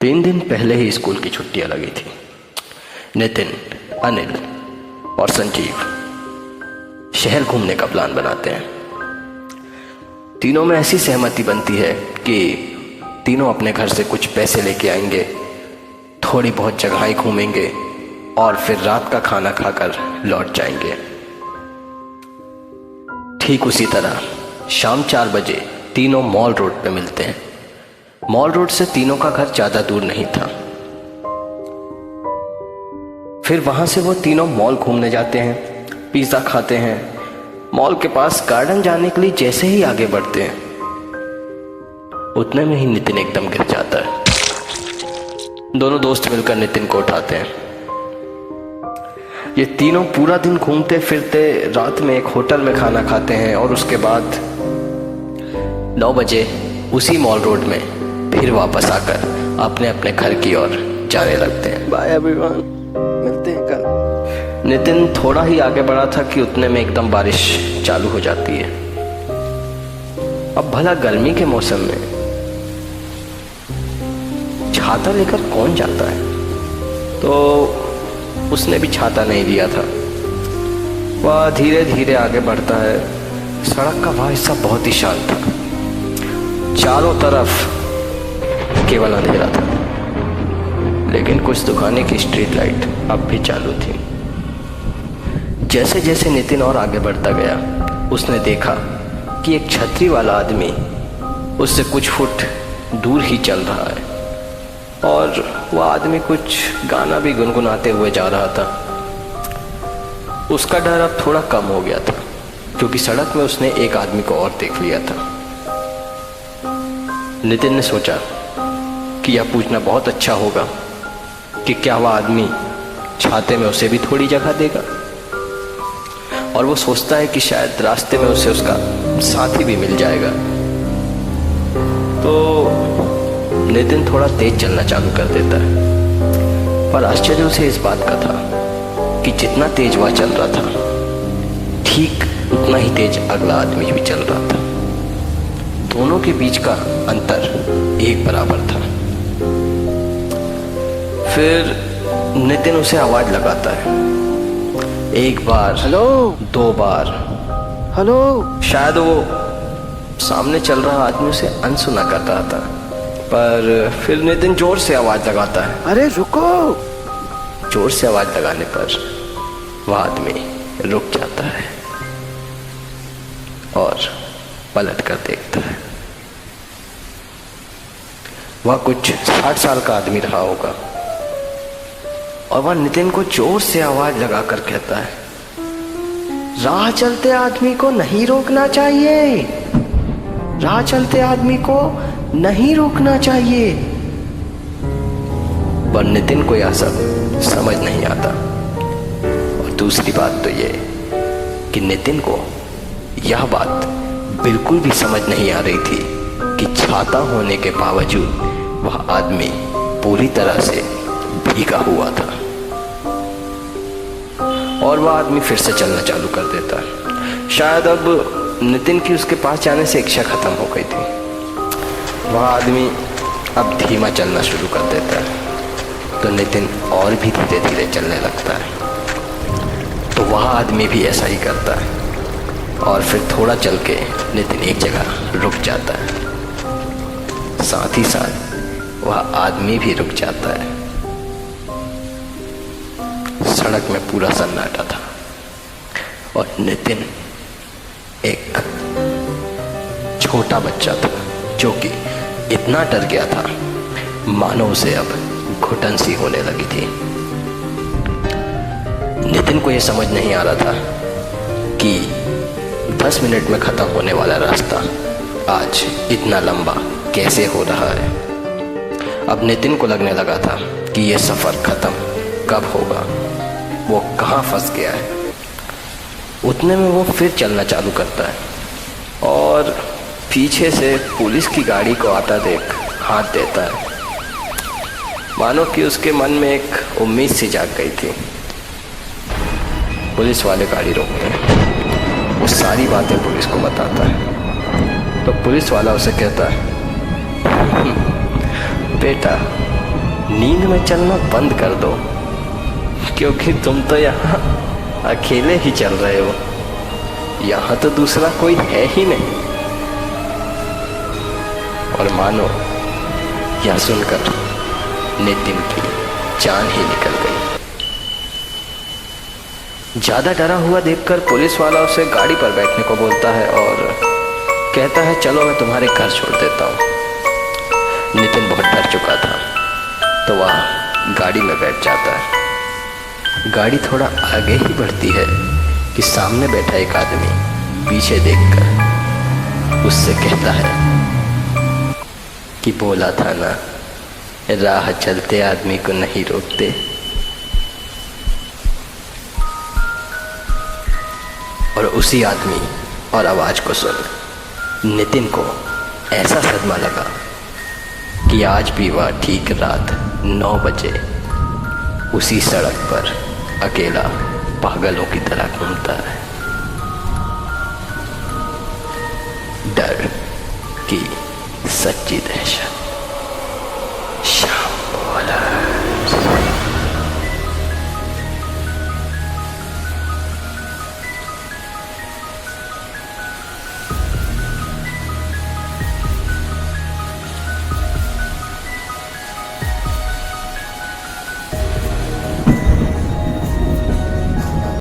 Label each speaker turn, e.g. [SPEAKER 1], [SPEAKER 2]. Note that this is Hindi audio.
[SPEAKER 1] 3 दिन पहले ही स्कूल की छुट्टियां लगी थी। नितिन, अनिल और संजीव शहर घूमने का प्लान बनाते हैं। तीनों में ऐसी सहमति बनती है कि तीनों अपने घर से कुछ पैसे लेके आएंगे, थोड़ी बहुत जगहें घूमेंगे और फिर रात का खाना खाकर लौट जाएंगे। ठीक उसी तरह शाम 4 बजे तीनों मॉल रोड पे मिलते हैं। मॉल रोड से तीनों का घर ज्यादा दूर नहीं था। फिर वहां से वो तीनों मॉल घूमने जाते हैं, पिज्जा खाते हैं। मॉल के पास गार्डन जाने के लिए जैसे ही आगे बढ़ते हैं, उतने में ही नितिन एकदम गिर जाता है। दोनों दोस्त मिलकर नितिन को उठाते हैं। ये तीनों पूरा दिन घूमते फिरते रात में एक होटल में खाना खाते हैं और उसके बाद 9 बजे उसी मॉल रोड में फिर वापस आकर अपने अपने घर की ओर जाने लगते हैं।
[SPEAKER 2] बाय एवरीवन, मिलते हैं कल।
[SPEAKER 1] नितिन थोड़ा ही आगे बढ़ा था कि उतने में एकदम बारिश चालू हो जाती है। अब भला गर्मी के मौसम में छाता लेकर कौन जाता है? तो उसने भी छाता नहीं लिया था। वह धीरे धीरे आगे बढ़ता है। सड़क का वह हिस्सा बहुत ही शांत था। चारों तरफ केवल अंधेरा था, लेकिन कुछ दुकानें की स्ट्रीट लाइट अब भी चालू थी। जैसे जैसे नितिन और आगे बढ़ता गया, उसने देखा कि एक छतरी वाला आदमी उससे कुछ फुट दूर ही चल रहा है और वह आदमी कुछ गाना भी गुनगुनाते हुए जा रहा था। उसका डर अब थोड़ा कम हो गया था, क्योंकि सड़क में उसने एक आदमी को और देख लिया था। नितिन ने सोचा कि यह पूछना बहुत अच्छा होगा कि क्या वह आदमी छाते में उसे भी थोड़ी जगह देगा, और वो सोचता है कि शायद रास्ते में उसे उसका साथी भी मिल जाएगा। तो नितिन थोड़ा तेज चलना चालू कर देता है, पर आश्चर्य उसे इस बात का था कि जितना तेज वह चल रहा था, ठीक उतना ही तेज अगला आदमी भी चल रहा था। दोनों के बीच का अंतर एक बराबर था। फिर नितिन उसे आवाज लगाता है, 1 बार,
[SPEAKER 2] हेलो,
[SPEAKER 1] 2 बार।
[SPEAKER 2] हेलो।
[SPEAKER 1] शायद वो सामने चल रहा आदमी उसे अनसुना कर रहा था, पर फिर नितिन जोर से आवाज लगाता है।
[SPEAKER 2] अरे रुको।
[SPEAKER 1] जोर से आवाज लगाने पर वह आदमी रुक जाता है और पलट कर देखता है। वह कुछ 60 साल का आदमी रहा होगा और वह नितिन को जोर से आवाज लगाकर कहता है, राह चलते आदमी को नहीं रोकना चाहिए, राह चलते आदमी को नहीं रोकना चाहिए। पर नितिन को यह सब समझ नहीं आता। और दूसरी बात तो ये कि नितिन को यह बात बिल्कुल भी समझ नहीं आ रही थी कि छाता होने के बावजूद वह आदमी पूरी तरह से भीगा हुआ था। और वह आदमी फिर से चलना चालू कर देता है। शायद अब नितिन की उसके पास जाने से इच्छा खत्म हो गई थी। वह आदमी अब धीमा चलना शुरू कर देता है, तो नितिन और भी धीरे धीरे चलने लगता है। तो वह आदमी भी ऐसा ही करता है और फिर थोड़ा चल के नितिन एक जगह रुक जाता है। साथ ही साथ वह आदमी भी रुक जाता है। सड़क में पूरा सन्नाटा था और नितिन एक छोटा बच्चा था जो कि इतना डर गया था मानो उसे अब घुटन सी होने लगी थी। नितिन को यह समझ नहीं आ रहा था कि 10 मिनट में खत्म होने वाला रास्ता आज इतना लंबा कैसे हो रहा है। अब नितिन को लगने लगा था कि यह सफर खत्म कब होगा, वो कहाँ फंस गया है। उतने में वो फिर चलना चालू करता है और पीछे से पुलिस की गाड़ी को आता देख हाथ देता है, मानो कि उसके मन में एक उम्मीद सी जाग गई थी। पुलिस वाले गाड़ी रोकते हैं, वो सारी बातें पुलिस को बताता है। तो पुलिस वाला उसे कहता है, बेटा नींद में चलना बंद कर दो, क्योंकि तुम तो यहाँ अकेले ही चल रहे हो। यहाँ तो दूसरा कोई है ही नहीं। और मानो यह सुनकर नितिन की जान ही निकल गई। ज्यादा डरा हुआ देखकर पुलिस वाला उसे गाड़ी पर बैठने को बोलता है और कहता है चलो मैं तुम्हारे घर छोड़ देता हूँ। नितिन बहुत डर चुका था तो वह गाड़ी में बैठ जाता है। गाड़ी थोड़ा आगे ही बढ़ती है कि सामने बैठा एक आदमी पीछे देखकर उससे कहता है कि बोला था ना, राह चलते आदमी को नहीं रोकते। और उसी आदमी और आवाज को सुन नितिन को ऐसा सदमा लगा कि आज भी वह ठीक रात 9 बजे उसी सड़क पर अकेला पागलों की तरह घूमता है। डर की सच्ची दहशत।